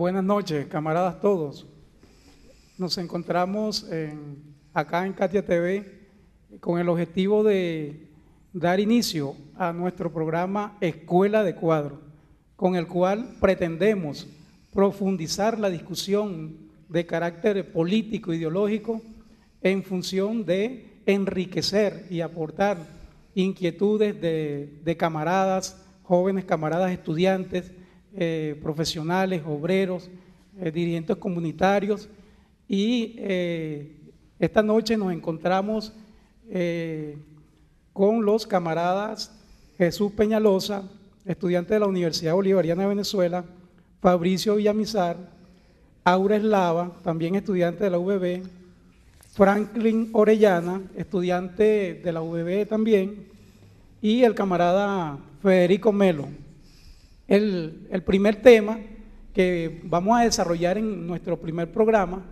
Buenas noches, camaradas todos. Nos encontramos acá en Katia TV con el objetivo de dar inicio a nuestro programa Escuela de Cuadro, con el cual pretendemos profundizar la discusión de carácter político, ideológico, en función de enriquecer y aportar inquietudes de camaradas, jóvenes camaradas estudiantes, profesionales, obreros, dirigentes comunitarios, y esta noche nos encontramos con los camaradas Jesús Peñalosa, estudiante de la Universidad Bolivariana de Venezuela, Fabricio Villamizar, Aura Eslava, también estudiante de la UBB, Franklin Orellana, estudiante de la UBB también, y el camarada Federico Melo. El primer tema que vamos a desarrollar en nuestro primer programa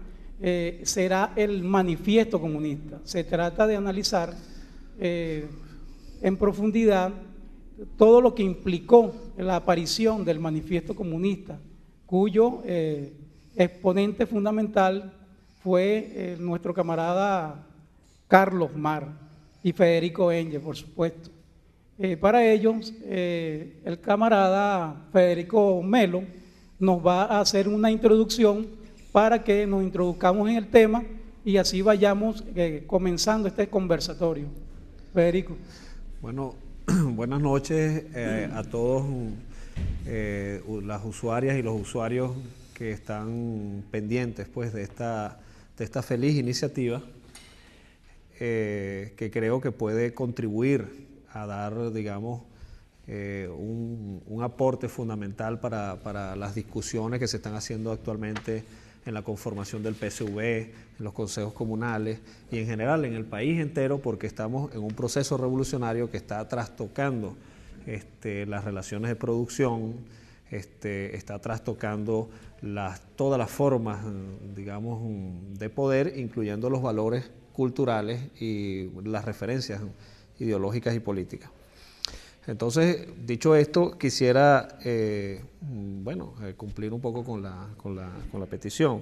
será el manifiesto comunista. Se trata de analizar en profundidad todo lo que implicó la aparición del manifiesto comunista, cuyo exponente fundamental fue nuestro camarada Carlos Mar y Federico Engel, por supuesto. Para ellos, el camarada Federico Melo nos va a hacer una introducción para que nos introduzcamos en el tema y así vayamos comenzando este conversatorio. Federico. Bueno, buenas noches a todos las usuarias y los usuarios que están pendientes pues, de esta feliz iniciativa que creo que puede contribuir a dar, digamos, un aporte fundamental para las discusiones que se están haciendo actualmente en la conformación del PSV, en los consejos comunales y en general en el país entero, porque estamos en un proceso revolucionario que está trastocando las relaciones de producción, está trastocando todas las formas, digamos, de poder, incluyendo los valores culturales y las referencias ideológicas y políticas. Entonces, dicho esto, quisiera cumplir un poco con la petición.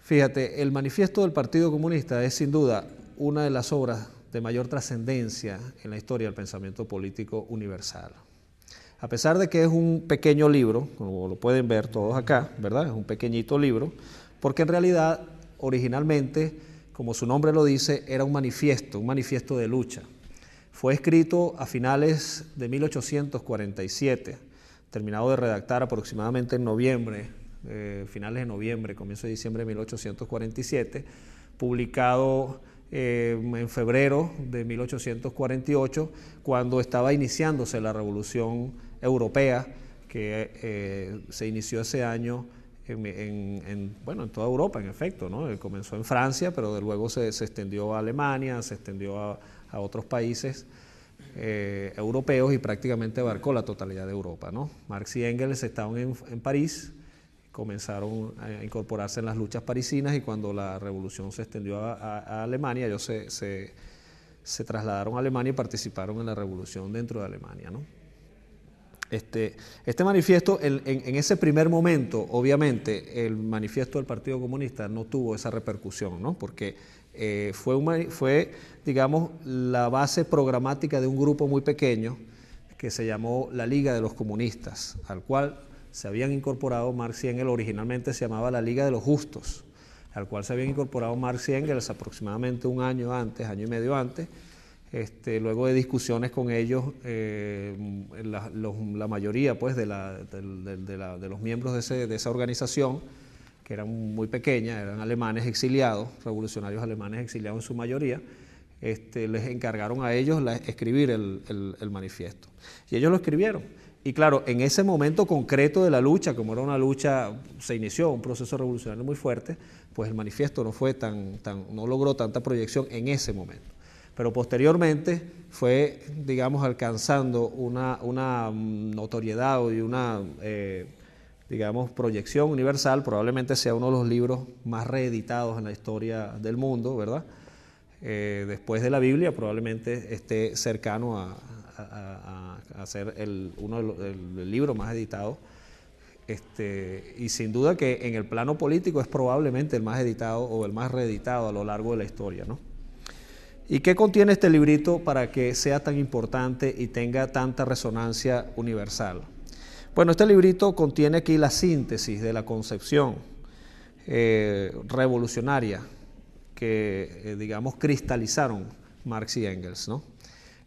Fíjate, el manifiesto del Partido Comunista es sin duda una de las obras de mayor trascendencia en la historia del pensamiento político universal. A pesar de que es un pequeño libro, como lo pueden ver todos acá, ¿verdad? Es un pequeñito libro, porque en realidad, originalmente, como su nombre lo dice, era un manifiesto de lucha. Fue escrito a finales de 1847, terminado de redactar aproximadamente en noviembre, finales de noviembre, comienzo de diciembre de 1847, publicado en febrero de 1848, cuando estaba iniciándose la Revolución Europea, que se inició ese año en toda Europa, en efecto, ¿no? Comenzó en Francia, pero luego se extendió a Alemania, se extendió a otros países europeos y prácticamente abarcó la totalidad de Europa, ¿no? Marx y Engels estaban en París, comenzaron a incorporarse en las luchas parisinas, y cuando la revolución se extendió a Alemania, ellos se trasladaron a Alemania y participaron en la revolución dentro de Alemania, ¿no? Este manifiesto, en ese primer momento, obviamente, el manifiesto del Partido Comunista no tuvo esa repercusión, ¿no? Porque fue, digamos, la base programática de un grupo muy pequeño que se llamó la Liga de los Comunistas, al cual se habían incorporado Marx y Engels. Originalmente se llamaba la Liga de los Justos, al cual se habían incorporado Marx y Engels aproximadamente un año antes, año y medio antes. Luego de discusiones con ellos, la mayoría pues, de los miembros de esa organización, que eran muy pequeñas, eran alemanes exiliados, revolucionarios alemanes exiliados en su mayoría, les encargaron a ellos escribir el manifiesto. Y ellos lo escribieron. Y claro, en ese momento concreto de la lucha, como era una lucha, se inició un proceso revolucionario muy fuerte, pues el manifiesto no logró tanta proyección en ese momento. Pero posteriormente fue, digamos, alcanzando una notoriedad y una, digamos, proyección universal. Probablemente sea uno de los libros más reeditados en la historia del mundo, ¿verdad? Después de la Biblia, probablemente esté cercano a ser el libro más editado Y sin duda que en el plano político es probablemente el más editado o el más reeditado a lo largo de la historia, ¿no? ¿Y qué contiene este librito para que sea tan importante y tenga tanta resonancia universal? Bueno, este librito contiene aquí la síntesis de la concepción revolucionaria que, digamos, cristalizaron Marx y Engels, ¿no?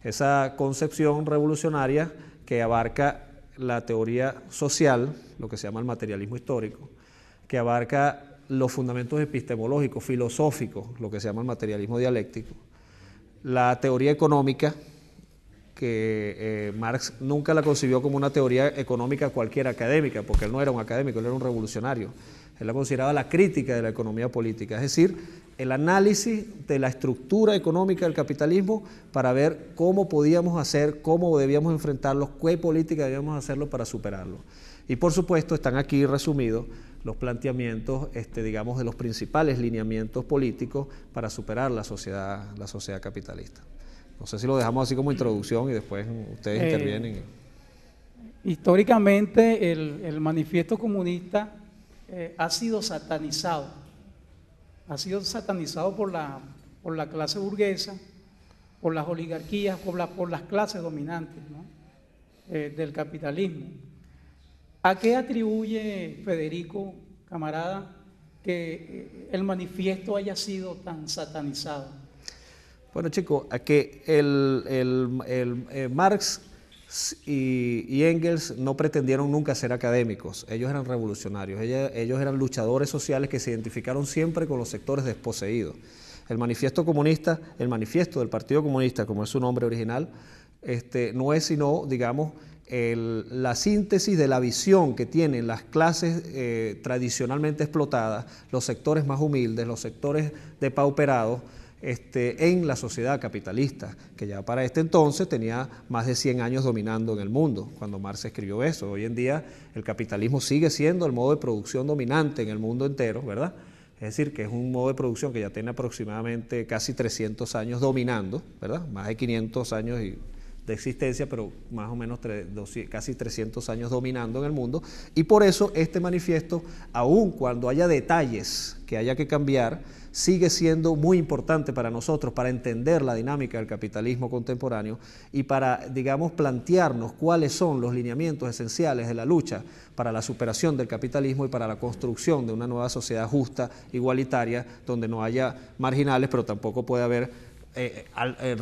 Esa concepción revolucionaria que abarca la teoría social, lo que se llama el materialismo histórico, que abarca los fundamentos epistemológicos, filosóficos, lo que se llama el materialismo dialéctico, la teoría económica, que Marx nunca la concibió como una teoría económica cualquier académica, porque él no era un académico, él era un revolucionario. Él la consideraba la crítica de la economía política, es decir, el análisis de la estructura económica del capitalismo para ver cómo podíamos hacer, cómo debíamos enfrentarlo, qué política debíamos hacerlo para superarlo. Y por supuesto están aquí resumidos los planteamientos, digamos, de los principales lineamientos políticos para superar la sociedad capitalista. No sé si lo dejamos así como introducción y después ustedes intervienen. Históricamente el manifiesto comunista ha sido satanizado por la clase burguesa, por las oligarquías, por las clases dominantes, ¿no? Del capitalismo. ¿A qué atribuye Federico, camarada, que el manifiesto haya sido tan satanizado? Bueno, chicos, a que Marx y Engels no pretendieron nunca ser académicos, ellos eran revolucionarios, ellos eran luchadores sociales que se identificaron siempre con los sectores desposeídos. El manifiesto comunista, el manifiesto del Partido Comunista, como es su nombre original, no es sino, digamos, la síntesis de la visión que tienen las clases tradicionalmente explotadas, los sectores más humildes, los sectores depauperados, en la sociedad capitalista, que ya para este entonces tenía más de 100 años dominando en el mundo, cuando Marx escribió eso. Hoy en día el capitalismo sigue siendo el modo de producción dominante en el mundo entero, ¿verdad? Es decir, que es un modo de producción que ya tiene aproximadamente casi 300 años dominando, ¿verdad? Más de 500 años de existencia, pero más o menos casi 300 años dominando en el mundo. Y por eso este manifiesto, aun cuando haya detalles que haya que cambiar, sigue siendo muy importante para nosotros, para entender la dinámica del capitalismo contemporáneo y para, digamos, plantearnos cuáles son los lineamientos esenciales de la lucha para la superación del capitalismo y para la construcción de una nueva sociedad justa, igualitaria, donde no haya marginales, pero tampoco puede haber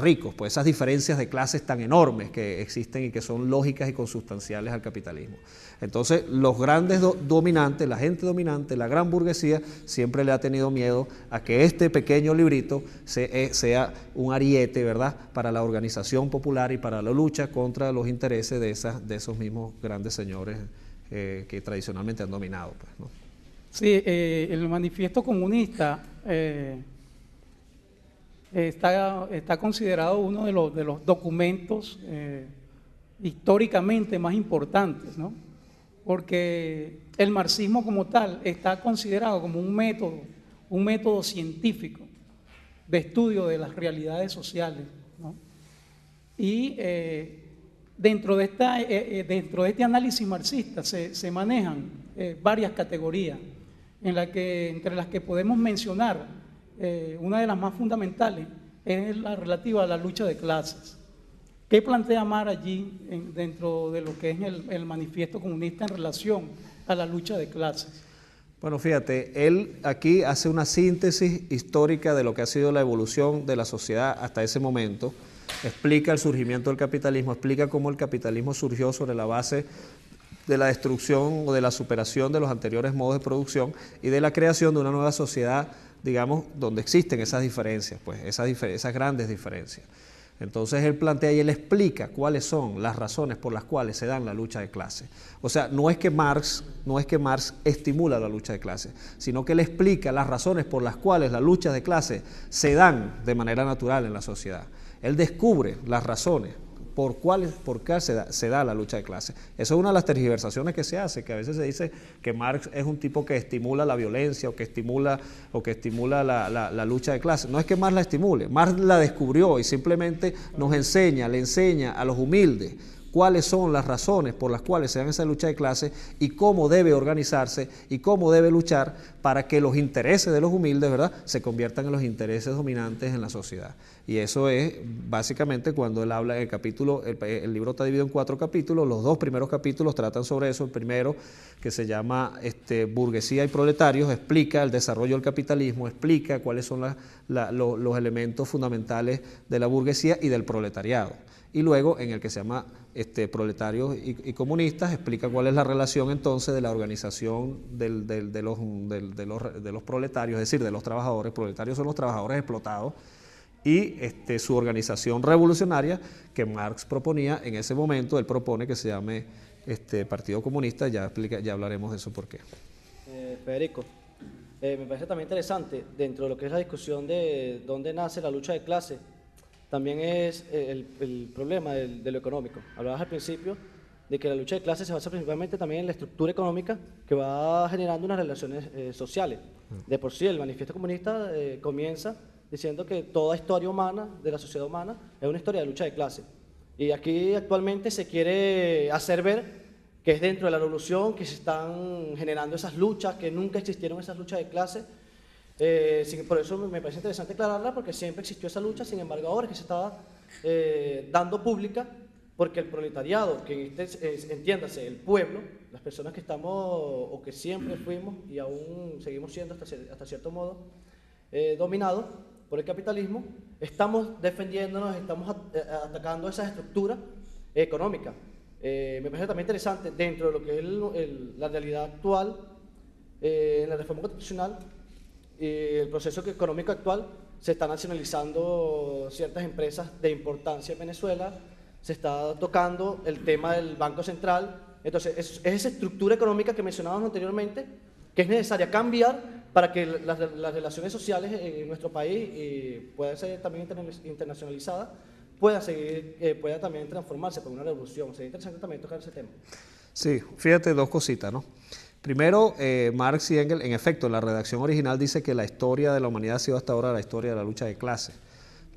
ricos, pues esas diferencias de clases tan enormes que existen y que son lógicas y consustanciales al capitalismo. Entonces, los grandes dominantes, la gente dominante, la gran burguesía, siempre le ha tenido miedo a que este pequeño librito sea un ariete, ¿verdad?, para la organización popular y para la lucha contra los intereses de esos mismos grandes señores que tradicionalmente han dominado, pues, ¿no? Sí, el manifiesto comunista está considerado uno de los documentos históricamente más importantes, ¿no? Porque el marxismo como tal está considerado como un método científico de estudio de las realidades sociales, ¿no? Y dentro de este análisis marxista se manejan varias categorías, entre las que podemos mencionar una de las más fundamentales es la relativa a la lucha de clases. ¿Qué plantea Marx allí dentro de lo que es el manifiesto comunista en relación a la lucha de clases? Bueno, fíjate, él aquí hace una síntesis histórica de lo que ha sido la evolución de la sociedad hasta ese momento, explica el surgimiento del capitalismo, explica cómo el capitalismo surgió sobre la base de la destrucción o de la superación de los anteriores modos de producción y de la creación de una nueva sociedad, digamos, donde existen esas diferencias, pues esas grandes diferencias. Entonces él plantea y él explica cuáles son las razones por las cuales se dan la lucha de clases. O sea, no es que Marx estimula la lucha de clases, sino que él explica las razones por las cuales las luchas de clases se dan de manera natural en la sociedad. Él descubre las razones por qué se da la lucha de clases. Eso es una de las tergiversaciones que se hace, que a veces se dice que Marx es un tipo que estimula la violencia o que estimula la lucha de clases. No es que Marx la estimule, Marx la descubrió y simplemente le enseña a los humildes cuáles son las razones por las cuales se dan esa lucha de clases y cómo debe organizarse y cómo debe luchar para que los intereses de los humildes, ¿verdad?, se conviertan en los intereses dominantes en la sociedad. Y eso es básicamente cuando él habla en el capítulo, el libro está dividido en 4 capítulos, los 2 primeros capítulos tratan sobre eso. El primero, que se llama Burguesía y Proletarios, explica el desarrollo del capitalismo, explica cuáles son los elementos fundamentales de la burguesía y del proletariado. Y luego, en el que se llama Proletarios y Comunistas, explica cuál es la relación entonces de la organización de los proletarios, es decir, de los trabajadores. Proletarios son los trabajadores explotados, y su organización revolucionaria que Marx proponía en ese momento. Él propone que se llame Partido Comunista. Ya hablaremos de eso por qué. Federico, me parece también interesante, dentro de lo que es la discusión de dónde nace la lucha de clase, también es el problema de lo económico. Hablabas al principio de que la lucha de clase se basa principalmente también en la estructura económica que va generando unas relaciones sociales. De por sí, el manifiesto comunista comienza diciendo que toda historia humana, de la sociedad humana, es una historia de lucha de clase. Y aquí actualmente se quiere hacer ver que es dentro de la revolución que se están generando esas luchas, que nunca existieron esas luchas de clase. Por eso me parece interesante aclararla, porque siempre existió esa lucha. Sin embargo, ahora es que se está dando pública, porque el proletariado, que entiéndase, el pueblo, las personas que estamos, o que siempre fuimos y aún seguimos siendo hasta cierto modo dominados por el capitalismo, estamos defendiéndonos, estamos atacando esas estructuras económicas. Me parece también interesante, dentro de lo que es la realidad actual, en la reforma constitucional, el proceso económico actual, se están nacionalizando ciertas empresas de importancia en Venezuela, se está tocando el tema del Banco Central. Entonces, es esa estructura económica que mencionábamos anteriormente, que es necesaria cambiar para que las relaciones sociales en nuestro país puedan ser también internacionalizadas, pueda también transformarse por una revolución. Sería interesante también tocar ese tema. Sí, fíjate 2 cositas, ¿no? Primero, Marx y Engels, en efecto, la redacción original dice que la historia de la humanidad ha sido hasta ahora la historia de la lucha de clases.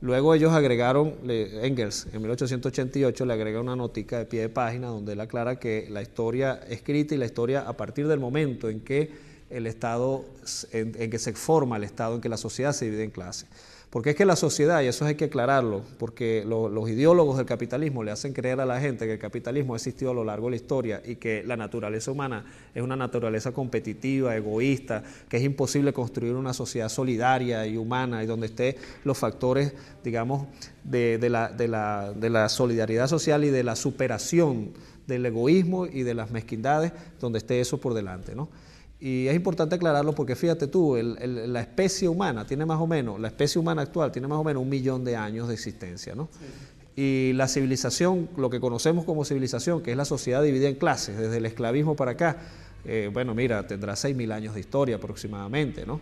Luego ellos agregaron, Engels en 1888 le agrega una notica de pie de página donde él aclara que la historia escrita y la historia a partir del momento en que el Estado, en que se forma el Estado, en que la sociedad se divide en clases. Porque es que la sociedad, y eso hay que aclararlo, porque los ideólogos del capitalismo le hacen creer a la gente que el capitalismo ha existido a lo largo de la historia y que la naturaleza humana es una naturaleza competitiva, egoísta, que es imposible construir una sociedad solidaria y humana y donde esté los factores, digamos, de la solidaridad social y de la superación del egoísmo y de las mezquindades, donde esté eso por delante, ¿no? Y es importante aclararlo porque fíjate tú, la especie humana tiene más o menos, la especie humana actual tiene más o menos 1 millón de años de existencia, ¿no? Sí. Y la civilización, lo que conocemos como civilización, que es la sociedad dividida en clases, desde el esclavismo para acá, bueno, mira, tendrá 6.000 años de historia aproximadamente, ¿no?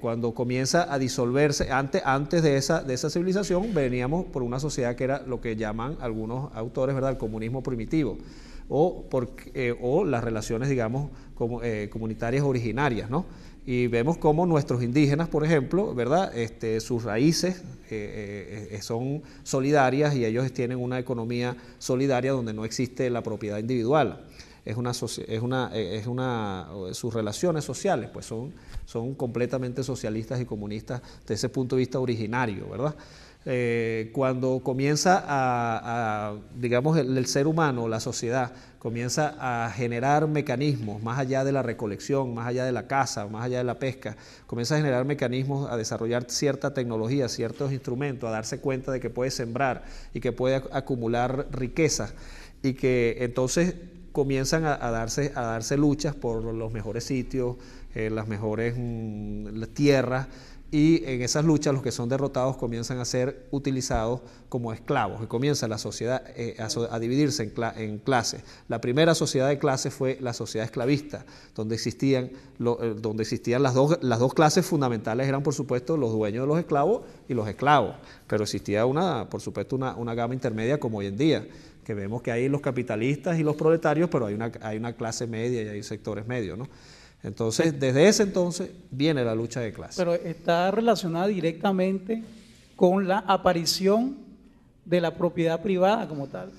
Cuando comienza a disolverse, antes de esa civilización, veníamos por una sociedad que era lo que llaman algunos autores, ¿verdad?, el comunismo primitivo, o las relaciones, digamos, comunitarias originarias, ¿no? Y vemos cómo nuestros indígenas, por ejemplo, ¿verdad?, sus raíces son solidarias y ellos tienen una economía solidaria donde no existe la propiedad individual. Sus relaciones sociales pues son completamente socialistas y comunistas desde ese punto de vista originario, ¿verdad? Cuando comienza digamos, el ser humano, la sociedad, comienza a generar mecanismos más allá de la recolección, más allá de la caza, más allá de la pesca, comienza a generar mecanismos, a desarrollar cierta tecnología, ciertos instrumentos, a darse cuenta de que puede sembrar y que puede acumular riquezas y que entonces comienzan a darse luchas por los mejores sitios, las mejores tierras, y en esas luchas los que son derrotados comienzan a ser utilizados como esclavos y comienza la sociedad a dividirse en clases. La primera sociedad de clases fue la sociedad esclavista, donde existían las dos clases fundamentales, eran por supuesto los dueños de los esclavos y los esclavos, pero existía por supuesto una gama intermedia como hoy en día, que vemos que hay los capitalistas y los proletarios, pero hay una clase media y hay sectores medios, ¿no? Entonces, desde ese entonces viene la lucha de clases. Pero está relacionada directamente con la aparición de la propiedad privada como tal.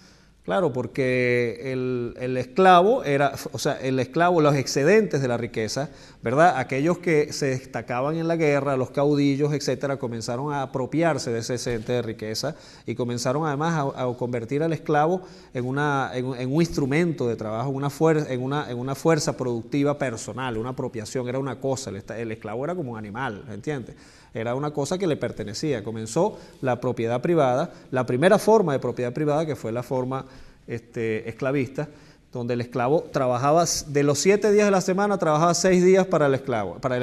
Claro, porque el esclavo era, o sea, el esclavo, los excedentes de la riqueza, ¿verdad? Aquellos que se destacaban en la guerra, los caudillos, etcétera, comenzaron a apropiarse de ese excedente de riqueza y comenzaron además a convertir al esclavo en un instrumento de trabajo, en una fuerza productiva personal, una apropiación, era una cosa, el esclavo era como un animal, ¿entiendes? Era una cosa que le pertenecía. Comenzó la propiedad privada, la primera forma de propiedad privada, que fue la forma esclavista, donde el esclavo trabajaba, de los 7 días de la semana, trabajaba 6 días para el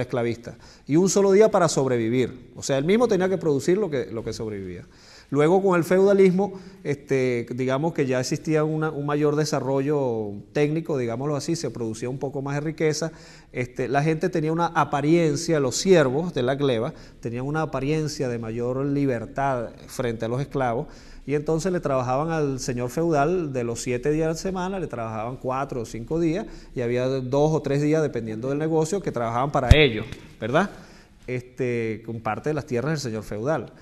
esclavista, y un solo día para sobrevivir. O sea, él mismo tenía que producir lo que sobrevivía. Luego, con el feudalismo, digamos que ya existía un mayor desarrollo técnico, digámoslo así, se producía un poco más de riqueza. La gente tenía una apariencia, los siervos de la gleba tenían una apariencia de mayor libertad frente a los esclavos, y entonces le trabajaban al señor feudal de los 7 días de la semana, le trabajaban 4 o 5 días, y había 2 o 3 días, dependiendo del negocio, que trabajaban para ellos, ¿verdad? Con parte de las tierras del señor feudal.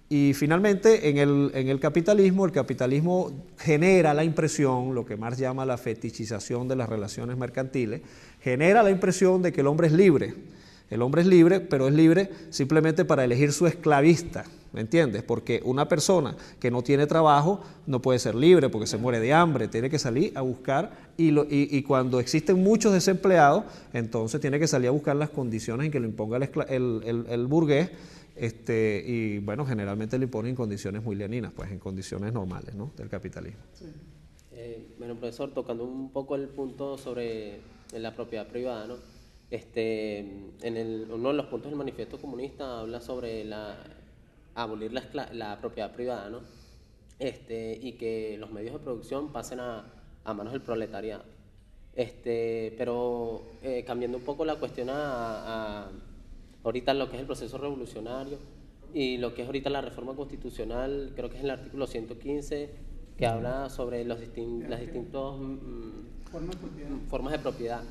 Y finalmente, en el capitalismo genera la impresión, lo que Marx llama la fetichización de las relaciones mercantiles, genera la impresión de que el hombre es libre. El hombre es libre, pero es libre simplemente para elegir su esclavista, ¿me entiendes? Porque una persona que no tiene trabajo no puede ser libre porque se muere de hambre, tiene que salir a buscar, y cuando existen muchos desempleados, entonces tiene que salir a buscar las condiciones en que lo imponga el burgués. Y bueno, generalmente le imponen condiciones muy leoninas, pues en condiciones normales, ¿no?, del capitalismo. Sí. Bueno, profesor, tocando un poco el punto sobre la propiedad privada, ¿no? Uno de los puntos del manifiesto comunista habla sobre abolir la propiedad privada, ¿no? Y que los medios de producción pasen a manos del proletariado. Pero cambiando un poco la cuestión ahorita lo que es el proceso revolucionario y lo que es ahorita la reforma constitucional, creo que es el artículo 115, que habla sobre las distintas formas de propiedad,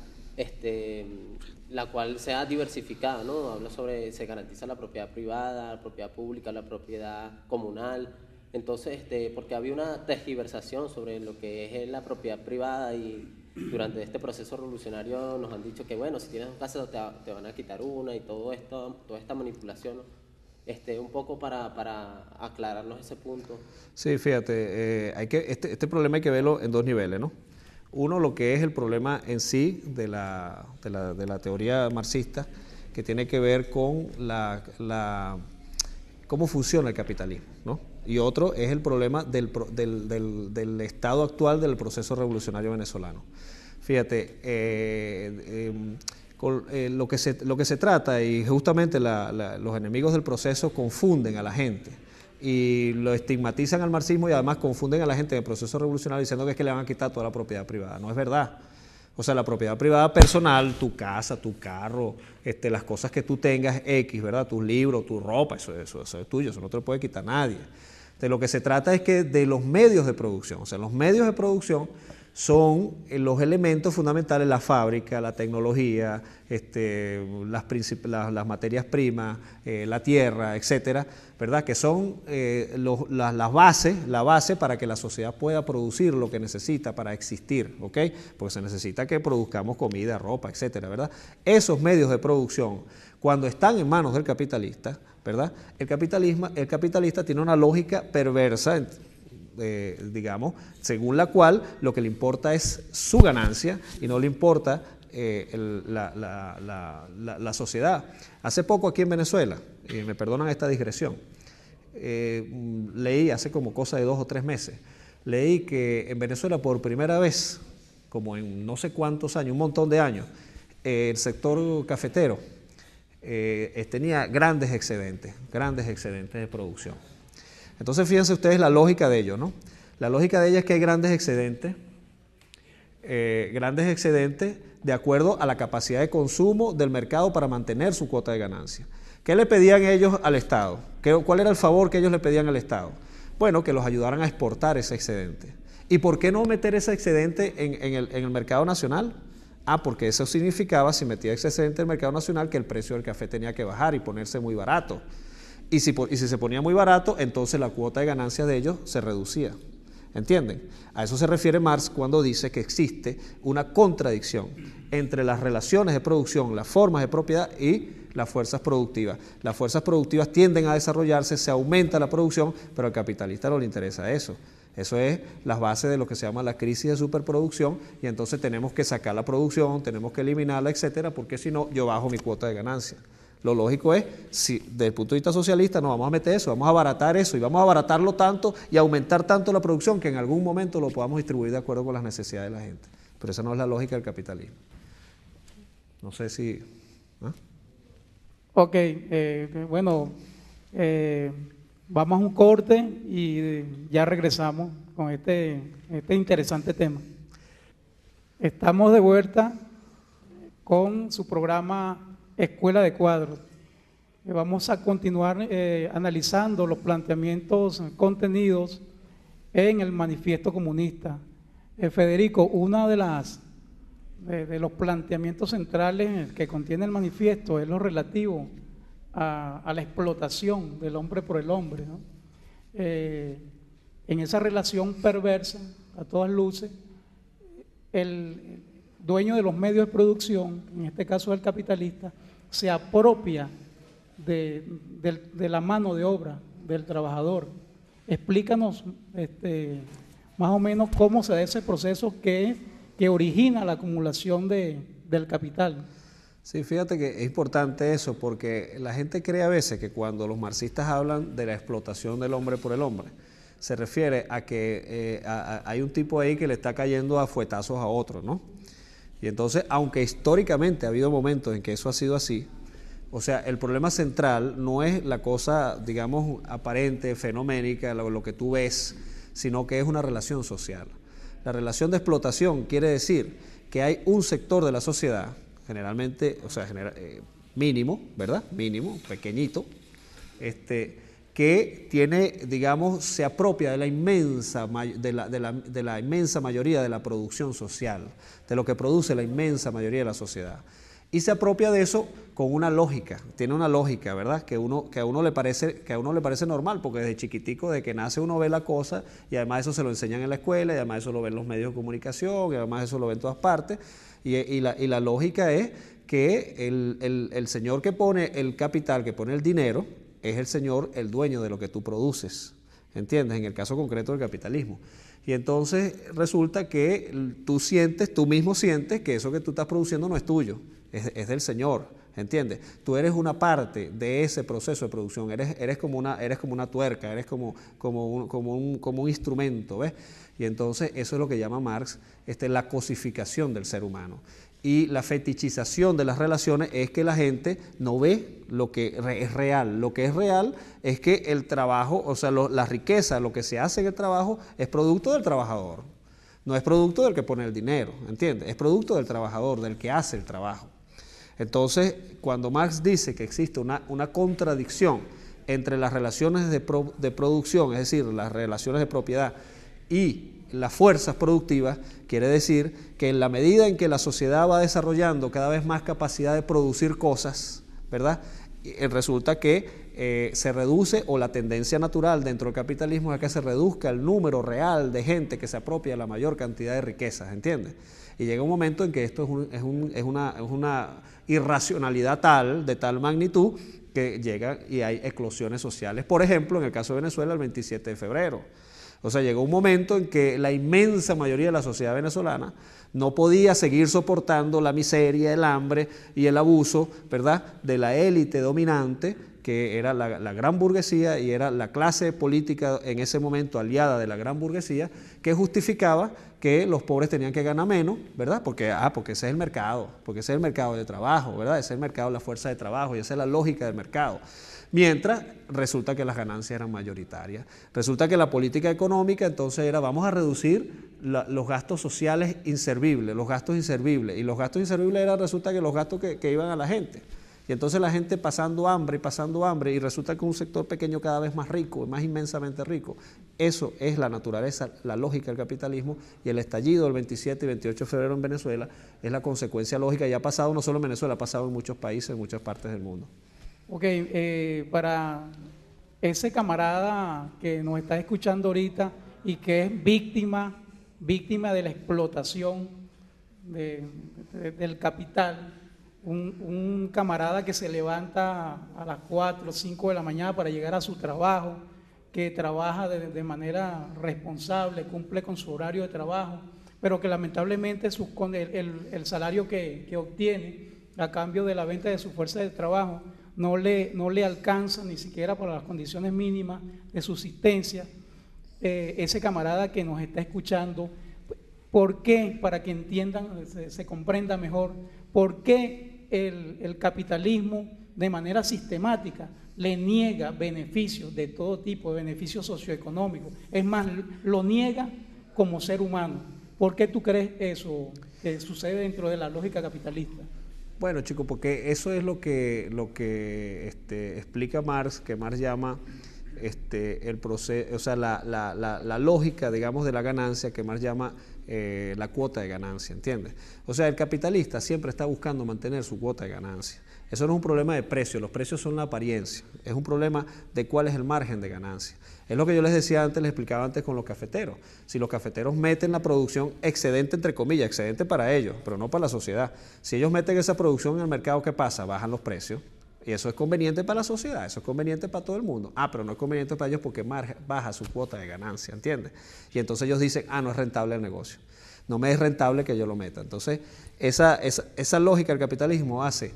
la cual sea diversificada, ¿no? Habla sobre, se garantiza la propiedad privada, la propiedad pública, la propiedad comunal. Entonces, porque había una tergiversación sobre lo que es la propiedad privada, y durante este proceso revolucionario nos han dicho que, bueno, si tienes un casa te van a quitar una, y todo esto, toda esta manipulación, ¿no? Un poco para aclararnos ese punto. Sí, fíjate, este problema hay que verlo en 2 niveles, ¿no? Uno, lo que es el problema en sí de la teoría marxista, que tiene que ver con cómo funciona el capitalismo, ¿no? Y otro es el problema del estado actual del proceso revolucionario venezolano. Fíjate, lo que se trata, y justamente los enemigos del proceso confunden a la gente y lo estigmatizan al marxismo, y además confunden a la gente en el proceso revolucionario diciendo que es que le van a quitar toda la propiedad privada. No es verdad. O sea, la propiedad privada personal, tu casa, tu carro, las cosas que tú tengas, X, ¿verdad? Tus libros, tu ropa, eso es tuyo, eso no te lo puede quitar nadie. De lo que se trata es que de los medios de producción, o sea, los medios de producción son los elementos fundamentales, la fábrica, la tecnología, las materias primas, la tierra, etcétera, ¿verdad? Que son la base para que la sociedad pueda producir lo que necesita para existir, ¿ok? Porque se necesita que produzcamos comida, ropa, etcétera, ¿verdad? Esos medios de producción, cuando están en manos del capitalista, ¿verdad? El capitalista tiene una lógica perversa, digamos, según la cual lo que le importa es su ganancia y no le importa la sociedad. Hace poco aquí en Venezuela, y me perdonan esta digresión, leí hace como cosa de 2 o 3 meses, leí que en Venezuela por primera vez, como en no sé cuántos años, un montón de años, el sector cafetero tenía grandes excedentes de producción. Entonces fíjense ustedes la lógica de ello, ¿no? La lógica de ella es que hay grandes excedentes de acuerdo a la capacidad de consumo del mercado para mantener su cuota de ganancia. ¿Qué le pedían ellos al Estado? ¿Cuál era el favor que ellos le pedían al Estado? Bueno, que los ayudaran a exportar ese excedente. ¿Y por qué no meter ese excedente en el mercado nacional? Porque eso significaba, si metía ese excedente en el mercado nacional, que el precio del café tenía que bajar y ponerse muy barato. Y si se ponía muy barato, entonces la cuota de ganancia de ellos se reducía. ¿Entienden? A eso se refiere Marx cuando dice que existe una contradicción entre las relaciones de producción, las formas de propiedad y las fuerzas productivas. Las fuerzas productivas tienden a desarrollarse, se aumenta la producción, pero al capitalista no le interesa eso. Eso es las bases de lo que se llama la crisis de superproducción, y entonces tenemos que sacar la producción, tenemos que eliminarla, etcétera, porque si no, yo bajo mi cuota de ganancia. Lo lógico es, si desde el punto de vista socialista no vamos a meter eso, vamos a abaratar eso y vamos a abaratarlo tanto y aumentar tanto la producción que en algún momento lo podamos distribuir de acuerdo con las necesidades de la gente. Pero esa no es la lógica del capitalismo. No sé si... ¿ah? Ok, bueno, vamos a un corte y ya regresamos con este interesante tema. Estamos de vuelta con su programa Escuela de Cuadros. Vamos a continuar analizando los planteamientos contenidos en el Manifiesto Comunista. Federico, uno de los planteamientos centrales que contiene el manifiesto es lo relativo a la explotación del hombre por el hombre, ¿no? En esa relación perversa, a todas luces, el dueño de los medios de producción, en este caso el capitalista, se apropia de la mano de obra del trabajador. Explícanos más o menos cómo se da ese proceso que origina la acumulación del capital. Sí, fíjate que es importante eso, porque la gente cree a veces que cuando los marxistas hablan de la explotación del hombre por el hombre, se refiere a que hay un tipo ahí que le está cayendo a fuetazos a otro, ¿no? Y entonces, aunque históricamente ha habido momentos en que eso ha sido así, o sea, el problema central no es la cosa, digamos, aparente, fenoménica, lo que tú ves, sino que es una relación social. La relación de explotación quiere decir que hay un sector de la sociedad, generalmente, o sea, mínimo, ¿verdad? Mínimo, pequeñito, que tiene, digamos, se apropia de la inmensa mayoría de la producción social, de lo que produce la inmensa mayoría de la sociedad. Y se apropia de eso con una lógica, tiene una lógica, ¿verdad? Que a uno le parece normal, porque desde chiquitico, de que nace uno ve la cosa, y además eso se lo enseñan en la escuela, y además eso lo ven los medios de comunicación, y además eso lo ven en todas partes, y la lógica es que el señor que pone el capital, que pone el dinero, es el señor, el dueño de lo que tú produces, ¿entiendes? En el caso concreto del capitalismo. Y entonces resulta que tú mismo sientes que eso que tú estás produciendo no es tuyo, es del señor, ¿entiendes? Tú eres una parte de ese proceso de producción, eres como una tuerca, eres como un instrumento, ¿ves? Y entonces eso es lo que llama Marx la cosificación del ser humano. Y la fetichización de las relaciones es que la gente no ve lo que es real. Lo que es real es que el trabajo, o sea, la riqueza, lo que se hace en el trabajo es producto del trabajador. No es producto del que pone el dinero, ¿entiendes? Es producto del trabajador, del que hace el trabajo. Entonces, cuando Marx dice que existe una contradicción entre las relaciones de producción, es decir, las relaciones de propiedad y las fuerzas productivas, quiere decir que en la medida en que la sociedad va desarrollando cada vez más capacidad de producir cosas, ¿verdad? Resulta que se reduce, o la tendencia natural dentro del capitalismo es que se reduzca el número real de gente que se apropia de la mayor cantidad de riquezas, ¿entiendes? Y llega un momento en que esto es una irracionalidad de tal magnitud, que llega y hay eclosiones sociales. Por ejemplo, en el caso de Venezuela, el 27 de febrero. O sea, llegó un momento en que la inmensa mayoría de la sociedad venezolana no podía seguir soportando la miseria, el hambre y el abuso, ¿verdad?, de la élite dominante, que era la gran burguesía, y era la clase política en ese momento aliada de la gran burguesía, que justificaba que los pobres tenían que ganar menos, ¿verdad? Porque ese es el mercado, porque ese es el mercado de trabajo, ¿verdad? Ese es el mercado de la fuerza de trabajo, y esa es la lógica del mercado. Mientras resulta que las ganancias eran mayoritarias. Resulta que la política económica entonces era: vamos a reducir los gastos sociales inservibles, los gastos inservibles. Y los gastos inservibles resulta que los gastos que iban a la gente. Y entonces la gente pasando hambre, y resulta que un sector pequeño cada vez más rico, más inmensamente rico. Eso es la naturaleza, la lógica del capitalismo, y el estallido del 27 y 28 de febrero en Venezuela es la consecuencia lógica, y ha pasado no solo en Venezuela, ha pasado en muchos países, en muchas partes del mundo. Ok, para ese camarada que nos está escuchando ahorita y que es víctima de la explotación del capital. Un camarada que se levanta a las 4 o 5 de la mañana para llegar a su trabajo, que trabaja de manera responsable, cumple con su horario de trabajo, pero que lamentablemente el salario que obtiene a cambio de la venta de su fuerza de trabajo no le alcanza ni siquiera para las condiciones mínimas de subsistencia. Ese camarada que nos está escuchando, ¿por qué? Para que entiendan, se comprenda mejor, ¿por qué el capitalismo de manera sistemática le niega beneficios de todo tipo, de beneficios socioeconómicos? Es más, lo niega como ser humano. ¿Por qué tú crees eso que sucede dentro de la lógica capitalista? Bueno, chicos, porque eso es lo que explica Marx, que Marx llama el proceso, o sea, la lógica, digamos, de la ganancia, que Marx llama la cuota de ganancia, ¿entiendes? O sea, el capitalista siempre está buscando mantener su cuota de ganancia. Eso no es un problema de precio, los precios son la apariencia, es un problema de cuál es el margen de ganancia. Es lo que yo les decía antes, les explicaba antes con los cafeteros. Si los cafeteros meten la producción excedente, entre comillas, excedente para ellos, pero no para la sociedad. Si ellos meten esa producción en el mercado, ¿qué pasa? Bajan los precios. Y eso es conveniente para la sociedad, eso es conveniente para todo el mundo. Pero no es conveniente para ellos porque baja su cuota de ganancia, ¿entiendes? Y entonces ellos dicen, no es rentable el negocio. No me es rentable que yo lo meta. Entonces, esa lógica del capitalismo hace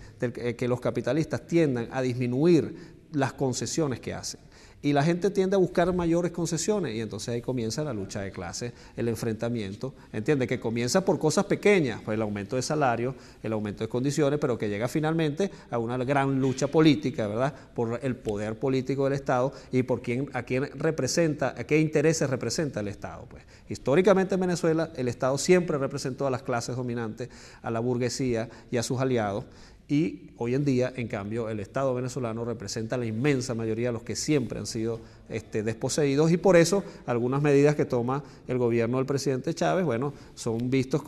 que los capitalistas tiendan a disminuir las concesiones que hacen. Y la gente tiende a buscar mayores concesiones y entonces ahí comienza la lucha de clases, el enfrentamiento, ¿entiende? Que comienza por cosas pequeñas, pues el aumento de salario, el aumento de condiciones, pero que llega finalmente a una gran lucha política, ¿verdad? Por el poder político del Estado y por a quién representa, a qué intereses representa el Estado. Pues históricamente en Venezuela el Estado siempre representó a las clases dominantes, a la burguesía y a sus aliados. Y hoy en día, en cambio, el Estado venezolano representa a la inmensa mayoría de los que siempre han sido desposeídos y por eso algunas medidas que toma el gobierno del presidente Chávez, bueno, son vistos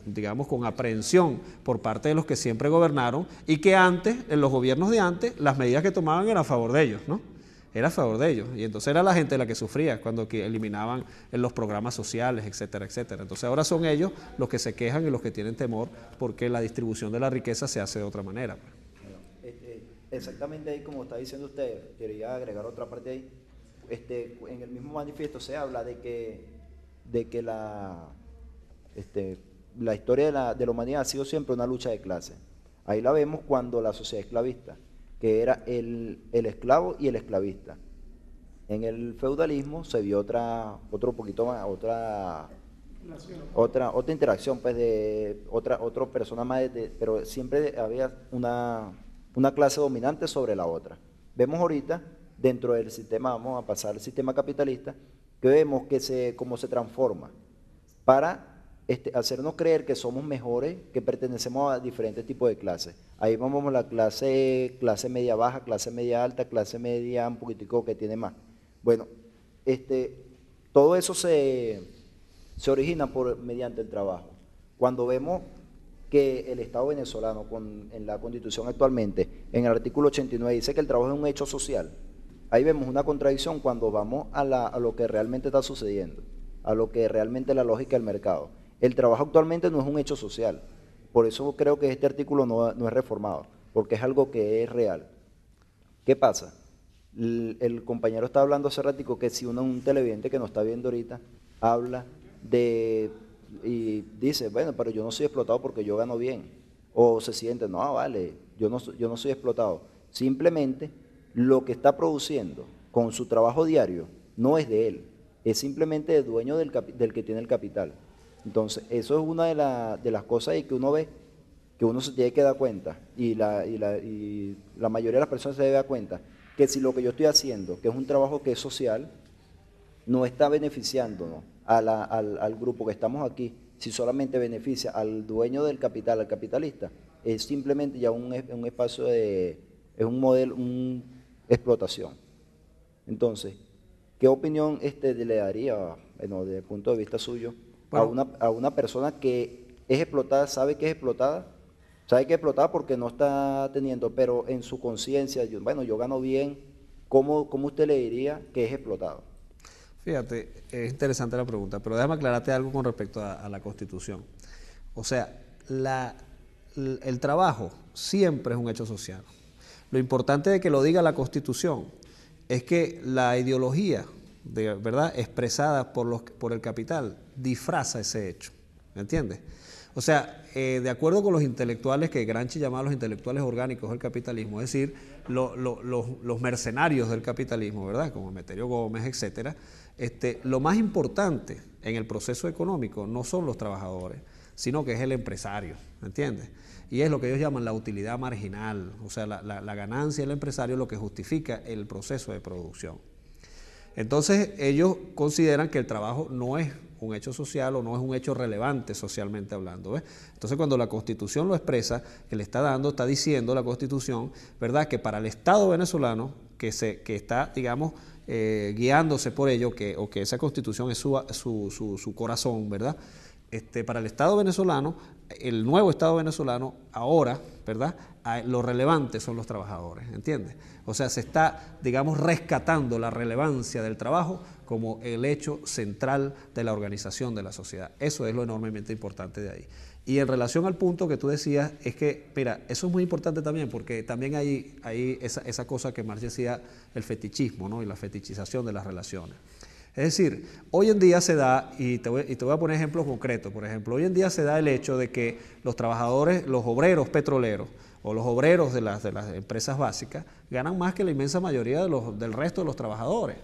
digamos, con aprehensión por parte de los que siempre gobernaron y que antes, en los gobiernos de antes, las medidas que tomaban eran a favor de ellos, ¿no? Era a favor de ellos, y entonces era la gente la que sufría cuando eliminaban los programas sociales, etcétera, etcétera. Entonces ahora son ellos los que se quejan y los que tienen temor porque la distribución de la riqueza se hace de otra manera. Exactamente ahí como está diciendo usted, quería agregar otra parte ahí. En el mismo manifiesto se habla de que la historia de la humanidad ha sido siempre una lucha de clases. Ahí la vemos cuando la sociedad esclavista, que era el esclavo y el esclavista. En el feudalismo se vio otra interacción, pues de otra persona más, pero siempre había una clase dominante sobre la otra. Vemos ahorita, dentro del sistema, vamos a pasar al sistema capitalista, que vemos cómo se transforma para hacernos creer que somos mejores, que pertenecemos a diferentes tipos de clases. Ahí vamos a la clase media baja, clase media alta, clase media un poquitico que tiene más. Bueno, todo eso se origina mediante el trabajo. Cuando vemos que el Estado venezolano, en la Constitución actualmente, en el artículo 89, dice que el trabajo es un hecho social, ahí vemos una contradicción cuando vamos a lo que realmente está sucediendo, a lo que realmente es la lógica del mercado. El trabajo actualmente no es un hecho social, por eso creo que este artículo no es reformado, porque es algo que es real. ¿Qué pasa? El compañero está hablando hace ratico que si un televidente que nos está viendo ahorita habla y dice, bueno, pero yo no soy explotado porque yo gano bien, o se siente, no, vale, yo no soy explotado. Simplemente lo que está produciendo con su trabajo diario no es de él, es simplemente el dueño del que tiene el capital. Entonces, eso es una de las cosas que uno ve, que uno se tiene que dar cuenta, y la mayoría de las personas se debe dar cuenta, que si lo que yo estoy haciendo, que es un trabajo que es social, no está beneficiándonos al grupo que estamos aquí, si solamente beneficia al dueño del capital, al capitalista, es simplemente ya un espacio es un modelo, una explotación. Entonces, ¿qué opinión le daría, bueno, desde el punto de vista suyo, a una persona que es explotada, sabe que es explotada porque no está teniendo, pero en su conciencia, yo gano bien, ¿cómo usted le diría que es explotado? Fíjate, es interesante la pregunta, pero déjame aclararte algo con respecto a la Constitución. O sea, el trabajo siempre es un hecho social. Lo importante de que lo diga la Constitución es que la ideología, ¿verdad?, expresada por el capital disfraza ese hecho, ¿me entiendes? O sea, de acuerdo con los intelectuales que Gramsci llamaba los intelectuales orgánicos del capitalismo, es decir, los mercenarios del capitalismo, ¿verdad?, como Emeterio Gómez, etcétera, lo más importante en el proceso económico no son los trabajadores, sino que es el empresario, ¿me entiendes? Y es lo que ellos llaman la utilidad marginal, o sea, la ganancia del empresario es lo que justifica el proceso de producción. Entonces ellos consideran que el trabajo no es un hecho social o no es un hecho relevante socialmente hablando, ¿ves? Entonces cuando la Constitución lo expresa, que le está diciendo la Constitución, ¿verdad?, que para el Estado venezolano, que está, digamos, guiándose por ello, o que esa Constitución es su corazón, ¿verdad?, para el Estado venezolano, el nuevo Estado venezolano, ahora, ¿verdad?, lo relevante son los trabajadores, ¿entiendes? O sea, se está, digamos, rescatando la relevancia del trabajo como el hecho central de la organización de la sociedad. Eso es lo enormemente importante de ahí. Y en relación al punto que tú decías, es que, mira, eso es muy importante también, porque también hay esa cosa que Marx decía, el fetichismo, ¿no?, y la fetichización de las relaciones. Es decir, hoy en día se da, y te voy a poner ejemplos concretos, por ejemplo, hoy en día se da el hecho de que los trabajadores, los obreros petroleros o los obreros de las empresas básicas ganan más que la inmensa mayoría del resto de los trabajadores.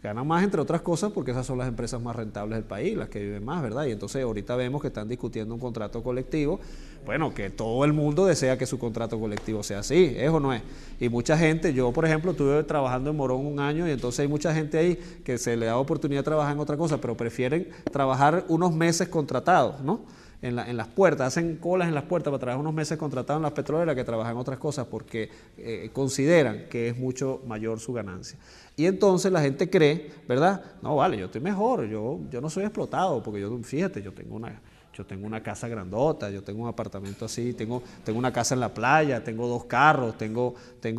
Ganan más, entre otras cosas, porque esas son las empresas más rentables del país, las que viven más, ¿verdad? Y entonces ahorita vemos que están discutiendo un contrato colectivo, bueno, que todo el mundo desea que su contrato colectivo sea así, ¿es o no es? Y mucha gente, yo por ejemplo estuve trabajando en Morón un año y entonces hay mucha gente ahí que se le da oportunidad de trabajar en otra cosa, pero prefieren trabajar unos meses contratados, ¿no?, en las puertas, hacen colas en las puertas para trabajar unos meses contratados en las petroleras que trabajan en otras cosas porque consideran que es mucho mayor su ganancia. Y entonces la gente cree, ¿verdad? No, vale, yo estoy mejor, yo no soy explotado, porque fíjate, yo tengo una casa grandota, yo tengo un apartamento así, tengo una casa en la playa, tengo 2 carros, tengo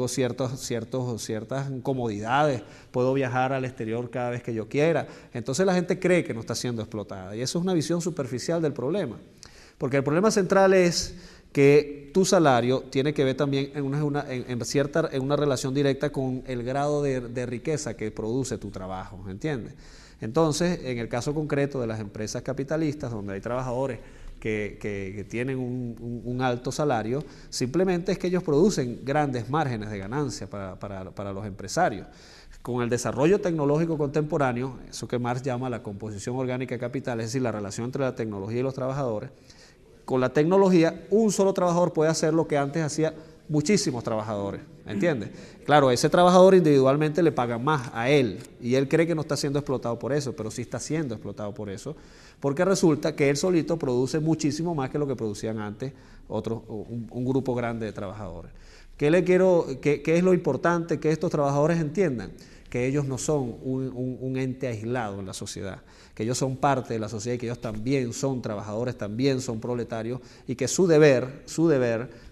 ciertas comodidades, puedo viajar al exterior cada vez que yo quiera. Entonces la gente cree que no está siendo explotada y eso es una visión superficial del problema, porque el problema central es que tu salario tiene que ver también en una relación directa con el grado de riqueza que produce tu trabajo, ¿entiendes? Entonces, en el caso concreto de las empresas capitalistas, donde hay trabajadores que tienen un alto salario, simplemente es que ellos producen grandes márgenes de ganancia para los empresarios. Con el desarrollo tecnológico contemporáneo, eso que Marx llama la composición orgánica de capital, es decir, la relación entre la tecnología y los trabajadores, con la tecnología, un solo trabajador puede hacer lo que antes hacía muchísimos trabajadores, ¿entiendes? Claro, a ese trabajador individualmente le pagan más a él y él cree que no está siendo explotado por eso, pero sí está siendo explotado por eso, porque resulta que él solito produce muchísimo más que lo que producían antes un grupo grande de trabajadores. ¿Qué es lo importante que estos trabajadores entiendan? Que ellos no son un ente aislado en la sociedad, que ellos son parte de la sociedad y que ellos también son trabajadores, también son proletarios y que su deber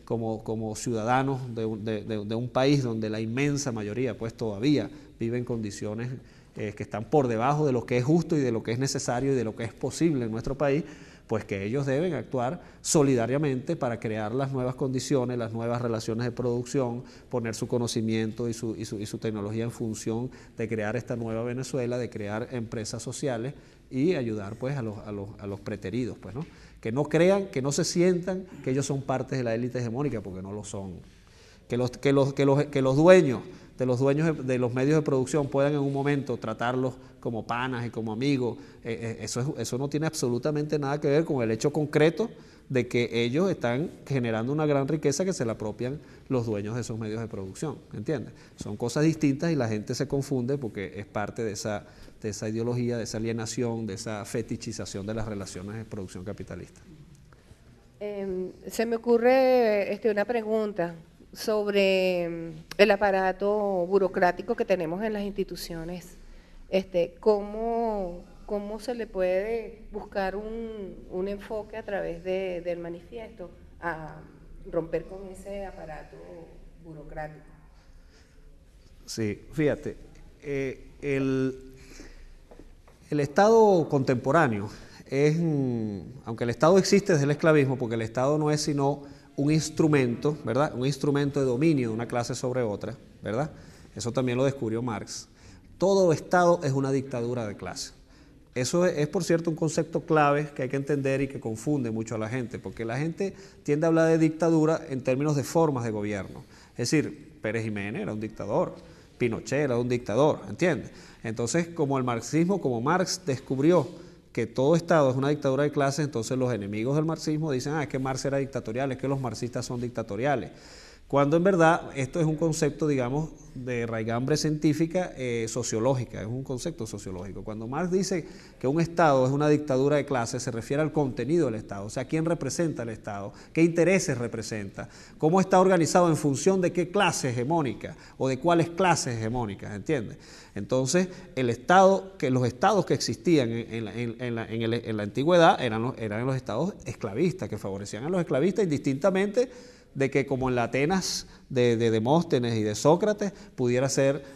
como ciudadanos de un país donde la inmensa mayoría pues todavía vive en condiciones que están por debajo de lo que es justo y de lo que es necesario y de lo que es posible en nuestro país, pues que ellos deben actuar solidariamente para crear las nuevas condiciones, las nuevas relaciones de producción, poner su conocimiento y su tecnología en función de crear esta nueva Venezuela, de crear empresas sociales y ayudar pues a los preteridos, pues, ¿no? Que no crean, que no se sientan que ellos son parte de la élite hegemónica, porque no lo son. Que los dueños de los medios de producción puedan en un momento tratarlos como panas y como amigos, eso no tiene absolutamente nada que ver con el hecho concreto de que ellos están generando una gran riqueza que se la apropian los dueños de esos medios de producción, ¿entiendes? Son cosas distintas y la gente se confunde porque es parte de esa ideología, de esa alienación, de esa fetichización de las relaciones de producción capitalista. Se me ocurre una pregunta sobre el aparato burocrático que tenemos en las instituciones. ¿Cómo se le puede buscar un enfoque a través del manifiesto a romper con ese aparato burocrático? Sí, fíjate, El Estado contemporáneo es, aunque el Estado existe desde el esclavismo, porque el Estado no es sino un instrumento, ¿verdad? Un instrumento de dominio de una clase sobre otra, ¿verdad? Eso también lo descubrió Marx. Todo Estado es una dictadura de clase. Eso es, por cierto, un concepto clave que hay que entender y que confunde mucho a la gente, porque la gente tiende a hablar de dictadura en términos de formas de gobierno. Es decir, Pérez Jiménez era un dictador, Pinochet era un dictador, ¿entiendes? Entonces, como el marxismo, como Marx descubrió que todo Estado es una dictadura de clases, entonces los enemigos del marxismo dicen, es que Marx era dictatorial, es que los marxistas son dictatoriales. Cuando en verdad esto es un concepto, digamos, de raigambre científica sociológica, es un concepto sociológico. Cuando Marx dice que un Estado es una dictadura de clases, se refiere al contenido del Estado, o sea, quién representa el Estado, qué intereses representa, cómo está organizado en función de qué clase hegemónica o de cuáles clases hegemónicas, ¿entiendes? Entonces, el Estado, que los estados que existían en la antigüedad eran los estados esclavistas, que favorecían a los esclavistas indistintamente de que, como en la Atenas de Demóstenes y de Sócrates, pudiera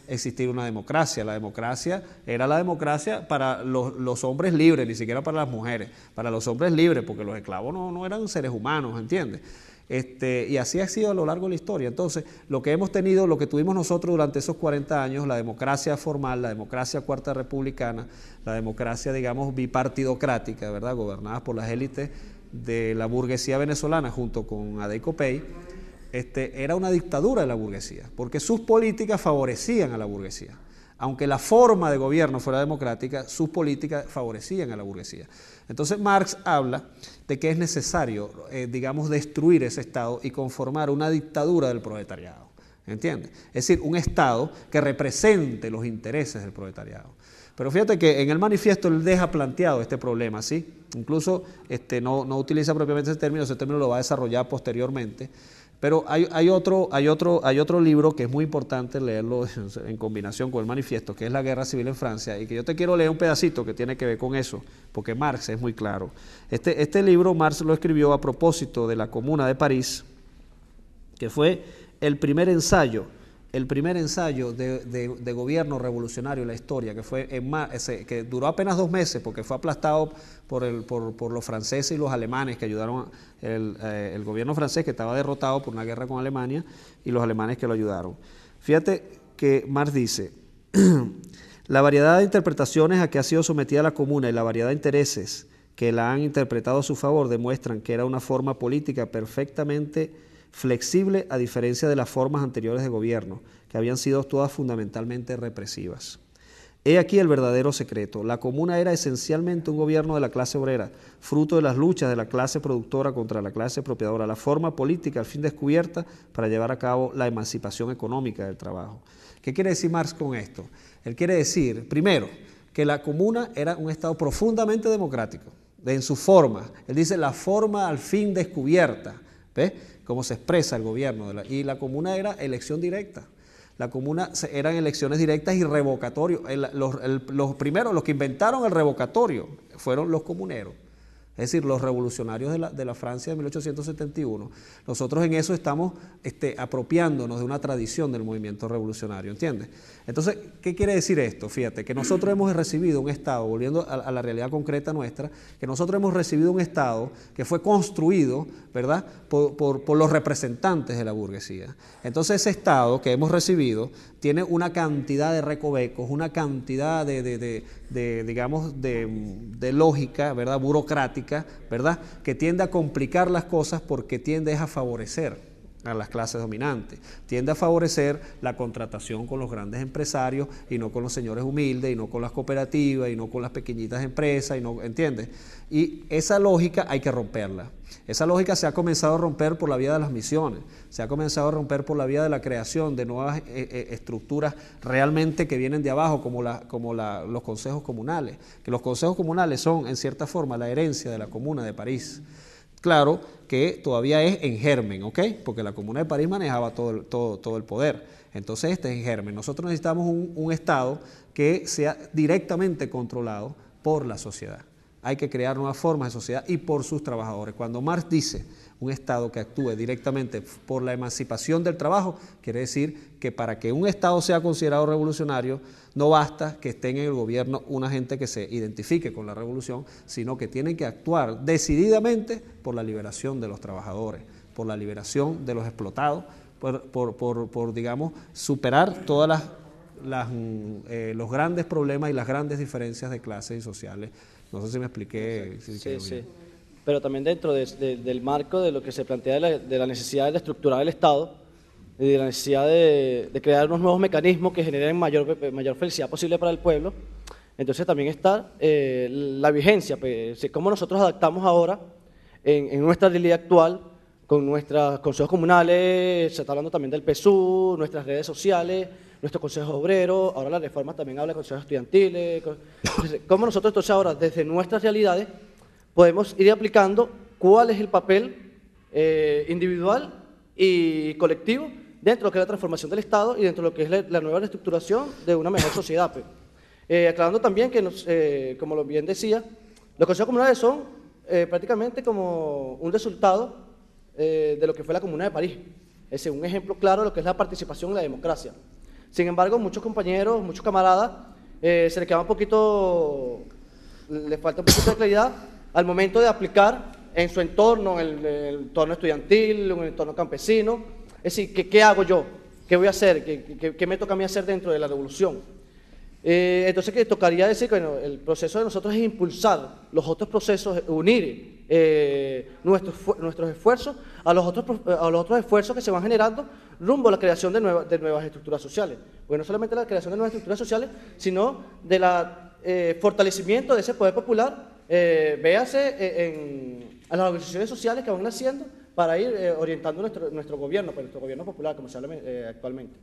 existir una democracia. La democracia era la democracia para los hombres libres, ni siquiera para las mujeres, para los hombres libres, porque los esclavos no eran seres humanos, ¿entiendes? Y así ha sido a lo largo de la historia. Entonces, lo que hemos tenido, lo que tuvimos nosotros durante esos 40 años, la democracia formal, la democracia cuarta republicana, la democracia, digamos, bipartidocrática, ¿verdad?, gobernadas por las élites de la burguesía venezolana junto con Adey Copey, era una dictadura de la burguesía, porque sus políticas favorecían a la burguesía. Aunque la forma de gobierno fuera democrática, sus políticas favorecían a la burguesía. Entonces Marx habla de que es necesario, digamos, destruir ese Estado y conformar una dictadura del proletariado, ¿entiendes? Es decir, un Estado que represente los intereses del proletariado. Pero fíjate que en el manifiesto él deja planteado este problema, ¿sí? Incluso no utiliza propiamente ese término lo va a desarrollar posteriormente. Pero hay otro libro que es muy importante leerlo en combinación con el manifiesto, que es La Guerra Civil en Francia, y que yo te quiero leer un pedacito que tiene que ver con eso, porque Marx es muy claro. Este libro Marx lo escribió a propósito de la Comuna de París, que fue el primer ensayo de gobierno revolucionario en la historia, que fue que duró apenas 2 meses, porque fue aplastado por los franceses y los alemanes que ayudaron, el gobierno francés que estaba derrotado por una guerra con Alemania y los alemanes que lo ayudaron. Fíjate que Marx dice, la variedad de interpretaciones a que ha sido sometida la Comuna y la variedad de intereses que la han interpretado a su favor demuestran que era una forma política perfectamente flexible, a diferencia de las formas anteriores de gobierno, que habían sido todas fundamentalmente represivas. He aquí el verdadero secreto. La Comuna era esencialmente un gobierno de la clase obrera, fruto de las luchas de la clase productora contra la clase expropiadora, la forma política al fin descubierta para llevar a cabo la emancipación económica del trabajo. ¿Qué quiere decir Marx con esto? Él quiere decir, primero, que la Comuna era un Estado profundamente democrático, en su forma. Él dice la forma al fin descubierta, ¿ves?, cómo se expresa el gobierno. Y la Comuna era elección directa. La Comuna eran elecciones directas y revocatorio. Los primeros, los que inventaron el revocatorio, fueron los comuneros. Es decir, los revolucionarios de la Francia de 1871. Nosotros en eso estamos apropiándonos de una tradición del movimiento revolucionario, ¿entiendes? Entonces, ¿qué quiere decir esto? Fíjate, que nosotros hemos recibido un Estado, volviendo a la realidad concreta nuestra, que nosotros hemos recibido un Estado que fue construido, ¿verdad?, por los representantes de la burguesía. Entonces, ese Estado que hemos recibido tiene una cantidad de recovecos, una cantidad digamos, de lógica, ¿verdad?, burocrática, ¿verdad?, que tiende a complicar las cosas porque tiende a favorecer a las clases dominantes, tiende a favorecer la contratación con los grandes empresarios y no con los señores humildes y no con las cooperativas y no con las pequeñitas empresas, y no, ¿entiendes? Y esa lógica hay que romperla. Esa lógica se ha comenzado a romper por la vía de las misiones, se ha comenzado a romper por la vía de la creación de nuevas estructuras realmente que vienen de abajo, como los consejos comunales, que los consejos comunales son en cierta forma la herencia de la Comuna de París. Claro que todavía es en germen, ¿ok? Porque la Comuna de París manejaba todo el poder. Entonces este es en germen. Nosotros necesitamos un Estado que sea directamente controlado por la sociedad. Hay que crear nuevas formas de sociedad y por sus trabajadores. Cuando Marx dice un Estado que actúe directamente por la emancipación del trabajo, quiere decir que para que un Estado sea considerado revolucionario, no basta que estén en el gobierno una gente que se identifique con la revolución, sino que tienen que actuar decididamente por la liberación de los trabajadores, por la liberación de los explotados, por digamos, superar todas los grandes problemas y las grandes diferencias de clases y sociales. No sé si me expliqué. Sí. Pero también dentro del marco de lo que se plantea de la necesidad de estructurar el Estado y de la necesidad de crear unos nuevos mecanismos que generen mayor felicidad posible para el pueblo, entonces también está la vigencia, pues, cómo nosotros adaptamos ahora en nuestra realidad actual con nuestros consejos comunales, se está hablando también del PSU, nuestras redes sociales, nuestros consejos obreros, ahora la reforma también habla de consejos estudiantiles, cómo nosotros entonces ahora desde nuestras realidades podemos ir aplicando cuál es el papel individual y colectivo dentro de lo que es la transformación del Estado y dentro de lo que es la nueva reestructuración de una mejor sociedad. Aclarando también que, como lo bien decía, los consejos comunales son prácticamente como un resultado de lo que fue la Comuna de París. Es un ejemplo claro de lo que es la participación en la democracia. Sin embargo, muchos compañeros, muchos camaradas, se les queda un poquito, les falta un poquito de claridad al momento de aplicar en su entorno, en el entorno estudiantil, en el entorno campesino. Es decir, ¿qué hago yo? ¿Qué voy a hacer? ¿Qué me toca a mí hacer dentro de la revolución? Entonces, que tocaría decir que bueno, el proceso de nosotros es impulsar los otros procesos, unir nuestros esfuerzos a los otros esfuerzos que se van generando rumbo a la creación de nuevas estructuras sociales. Porque no solamente la creación de nuevas estructuras sociales, sino de fortalecimiento de ese poder popular, véase a las organizaciones sociales que van naciendo para ir orientando nuestro gobierno, pues, nuestro gobierno popular, como se habla actualmente.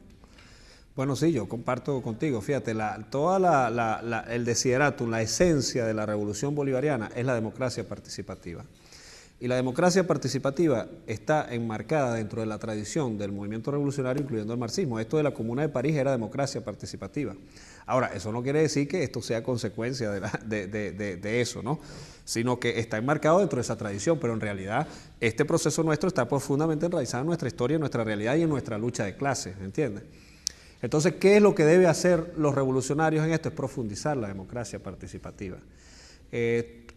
Bueno, sí, yo comparto contigo. Fíjate, el desideratum, la esencia de la revolución bolivariana es la democracia participativa. Y la democracia participativa está enmarcada dentro de la tradición del movimiento revolucionario, incluyendo el marxismo. Esto de la Comuna de París era democracia participativa. Ahora, eso no quiere decir que esto sea consecuencia de eso, ¿no? Sino que está enmarcado dentro de esa tradición, pero en realidad este proceso nuestro está profundamente enraizado en nuestra historia, en nuestra realidad y en nuestra lucha de clases, ¿entiendes? Entonces, ¿qué es lo que deben hacer los revolucionarios en esto? Es profundizar la democracia participativa.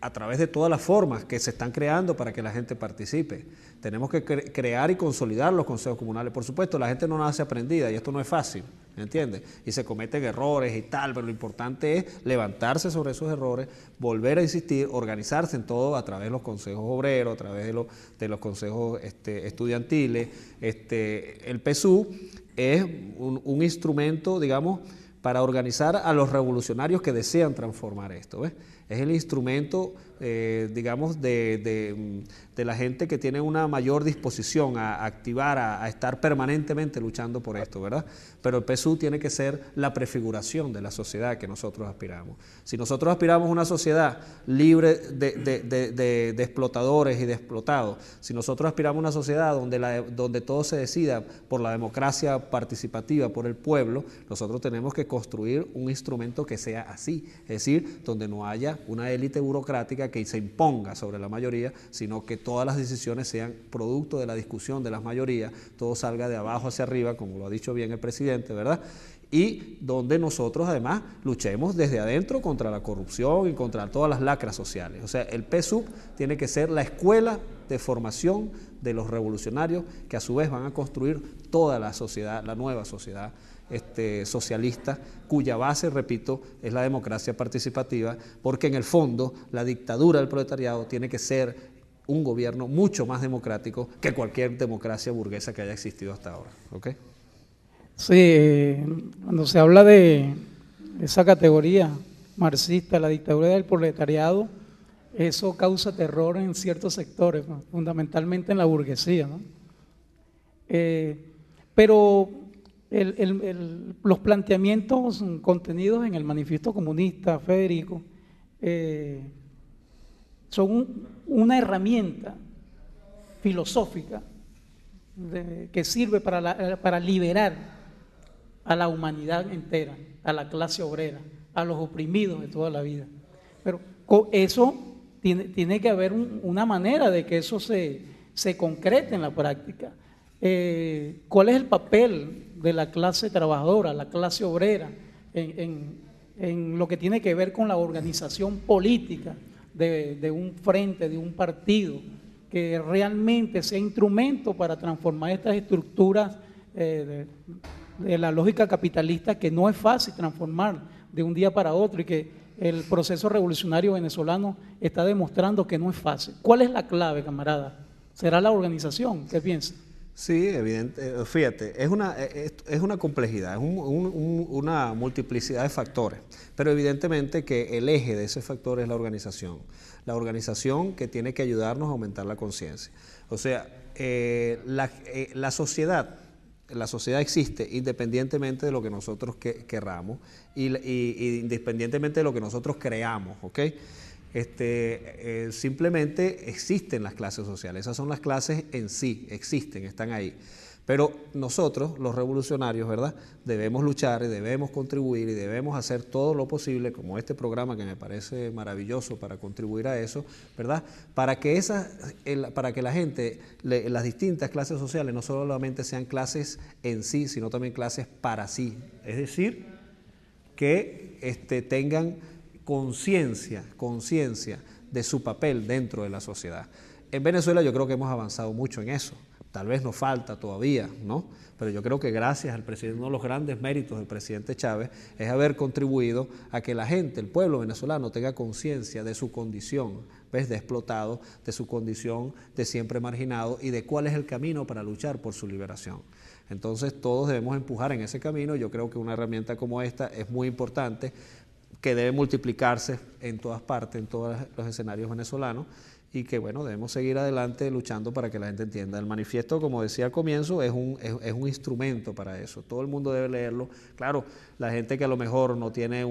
A través de todas las formas que se están creando para que la gente participe. Tenemos que crear y consolidar los consejos comunales. Por supuesto, la gente no nace aprendida y esto no es fácil, ¿entiendes? Y se cometen errores y tal, pero lo importante es levantarse sobre esos errores, volver a insistir, organizarse en todo a través de los consejos obreros, a través de los consejos estudiantiles. El PSU es un instrumento, digamos, para organizar a los revolucionarios que desean transformar esto, ¿ves? Es el instrumento, digamos, de la gente que tiene una mayor disposición a activar, a estar permanentemente luchando por esto, ¿verdad? Pero el PSU tiene que ser la prefiguración de la sociedad que nosotros aspiramos. Si nosotros aspiramos a una sociedad libre de explotadores y de explotados, si nosotros aspiramos a una sociedad donde todo se decida por la democracia participativa, por el pueblo, nosotros tenemos que construir un instrumento que sea así, es decir, donde no haya una élite burocrática que se imponga sobre la mayoría, sino que todas las decisiones sean producto de la discusión de las mayorías, todo salga de abajo hacia arriba, como lo ha dicho bien el presidente, ¿verdad? Y donde nosotros además luchemos desde adentro contra la corrupción y contra todas las lacras sociales. O sea, el PSUV tiene que ser la escuela de formación de los revolucionarios que a su vez van a construir toda la sociedad, la nueva sociedad socialista, cuya base, repito, es la democracia participativa, porque en el fondo la dictadura del proletariado tiene que ser un gobierno mucho más democrático que cualquier democracia burguesa que haya existido hasta ahora. ¿Okay? Sí, cuando se habla de esa categoría marxista, la dictadura del proletariado, eso causa terror en ciertos sectores, ¿no? Fundamentalmente en la burguesía, ¿no? Pero los planteamientos contenidos en el manifiesto comunista, Federico, son una herramienta filosófica que sirve para liberar a la humanidad entera, a la clase obrera, a los oprimidos de toda la vida. Pero eso tiene que haber una manera de que eso se se concrete en la práctica. ¿Cuál es el papel de la clase trabajadora, la clase obrera, en lo que tiene que ver con la organización política de un frente, de un partido, que realmente sea instrumento para transformar estas estructuras de la lógica capitalista, que no es fácil transformar de un día para otro y que el proceso revolucionario venezolano está demostrando que no es fácil? ¿Cuál es la clave, camarada? ¿Será la organización? ¿Qué piensa? Sí, evidente. Fíjate, es una complejidad, es una multiplicidad de factores, pero evidentemente que el eje de ese factor es la organización que tiene que ayudarnos a aumentar la conciencia. O sea, la sociedad existe independientemente de lo que nosotros querramos y independientemente de lo que nosotros creamos, ¿ok? Simplemente existen las clases sociales, esas son las clases en sí, existen, están ahí. Pero nosotros, los revolucionarios, ¿verdad?, debemos luchar y debemos contribuir y debemos hacer todo lo posible, como este programa que me parece maravilloso para contribuir a eso, ¿verdad?, para que la gente, las distintas clases sociales no solamente sean clases en sí, sino también clases para sí. Es decir, que tengan conciencia de su papel dentro de la sociedad. En Venezuela yo creo que hemos avanzado mucho en eso. Tal vez nos falta todavía, ¿no? Pero yo creo que gracias al presidente, uno de los grandes méritos del presidente Chávez es haber contribuido a que la gente, el pueblo venezolano, tenga conciencia de su condición, ¿ves?, de explotado, de su condición de siempre marginado y de cuál es el camino para luchar por su liberación. Entonces todos debemos empujar en ese camino. Yo creo que una herramienta como esta es muy importante, que debe multiplicarse en todas partes, en todos los escenarios venezolanos, y que, bueno, debemos seguir adelante luchando para que la gente entienda. El manifiesto, como decía al comienzo, es un instrumento para eso. Todo el mundo debe leerlo. Claro, la gente que a lo mejor no tiene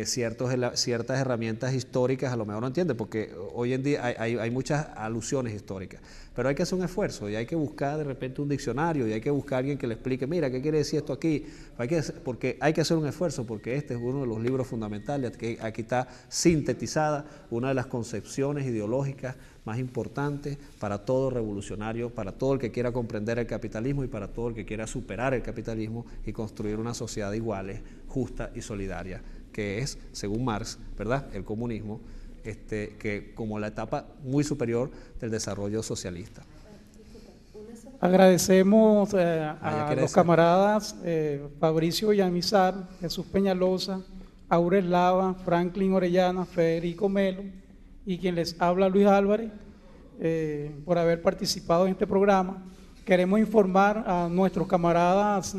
ciertas herramientas históricas, a lo mejor no entiende, porque hoy en día hay muchas alusiones históricas. Pero hay que hacer un esfuerzo y hay que buscar de repente un diccionario y hay que buscar a alguien que le explique, mira, ¿qué quiere decir esto aquí? Porque hay que hacer un esfuerzo, porque este es uno de los libros fundamentales, que aquí está sintetizada una de las concepciones ideológicas más importantes para todo revolucionario, para todo el que quiera comprender el capitalismo y para todo el que quiera superar el capitalismo y construir una sociedad de iguales, justa y solidaria, que es, según Marx, ¿verdad?, el comunismo, que como la etapa muy superior del desarrollo socialista. Agradecemos a los camaradas Fabricio Villamizar, Jesús Peñalosa, Aura Eslava, Franklin Orellana, Federico Melo y quien les habla, Luis Álvarez, por haber participado en este programa. Queremos informar a nuestros camaradas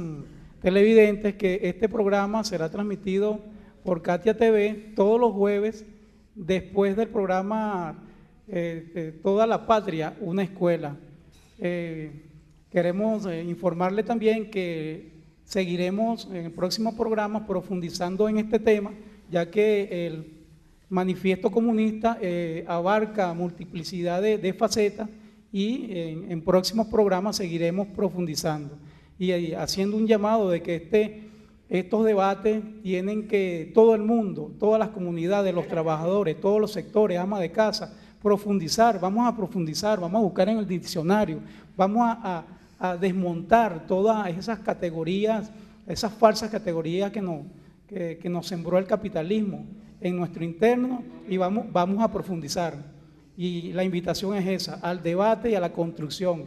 televidentes que este programa será transmitido por Katia TV todos los jueves, después del programa Toda la Patria, una escuela. Queremos informarle también que seguiremos en el próximo programa profundizando en este tema, ya que el manifiesto comunista abarca multiplicidad de facetas y en próximos programas seguiremos profundizando y haciendo un llamado de que estos debates tienen que todo el mundo, todas las comunidades, los trabajadores, todos los sectores, amas de casa, profundizar, vamos a buscar en el diccionario, vamos a desmontar todas esas categorías, esas falsas categorías que nos sembró el capitalismo en nuestro interno y vamos a profundizar. Y la invitación es esa, al debate y a la construcción.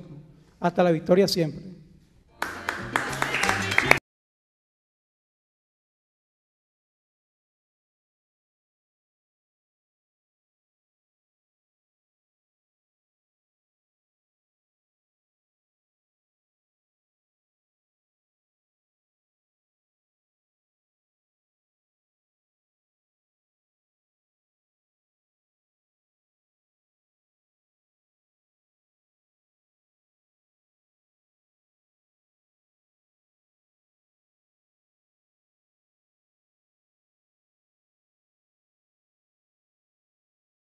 Hasta la victoria siempre.